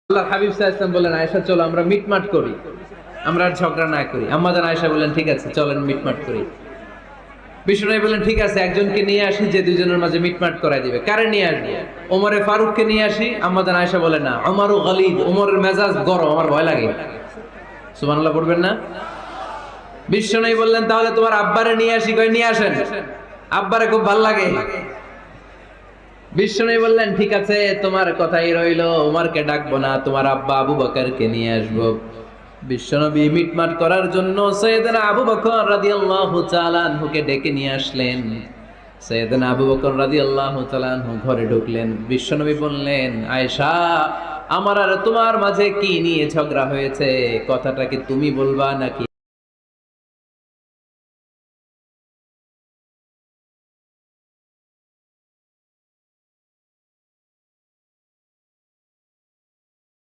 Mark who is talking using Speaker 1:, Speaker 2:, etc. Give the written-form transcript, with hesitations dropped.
Speaker 1: আল্লাহর হাবিব সাল্লাল্লাহু আলাইহি ওয়াসাল্লাম বললেন, আয়েশা চলো আমরা মিটমাট করি, আমরা আর ঝগড়া না করি। আম্মা জান আয়েশা বললেন, ঠিক আছে চলেন মিটমাট করি। বিষ্ণু বললেন, ঠিক আছে একজনকে নিয়ে আসি যে দুজনের মাঝে মিটমাট করাই দিবে। কারে নিয়ে আসবো? ওমরে ফারুককে নিয়ে আসি। আম্মা জান আয়েশা বলেন, না ওমরও গালিদ, ওমরের মেজাজ গরম, আমার ভয় লাগে। সুবহানাল্লাহ পড়বেন না? বিষ্ণু বললেন, তাহলে তোমার আব্বারে নিয়ে আসি। কই নিয়ে আসেন, আব্বারে খুব ভাল লাগে। বিষ্ণু বললেন, ঠিক আছে তোমার কথাই রইলো, ওমরকে ডাকবো না, তোমার আব্বা আবু বকরকে নিয়ে আসবো। বিশ্বনবী মিটমাট করার জন্য সাইয়েদনা আবু বকর রাদিয়াল্লাহু তাআলা আনহুকে ডেকে নিয়ে আসলেন। সাইয়েদনা আবু বকর রাদিয়াল্লাহু তাআলা আনহু ঘরে ঢুকলেন। বিশ্বনবী বললেন, আয়েশা আমার আর তোমার মাঝে কি নিয়ে ঝগড়া হয়েছে, কথাটা কি তুমি বলবা নাকি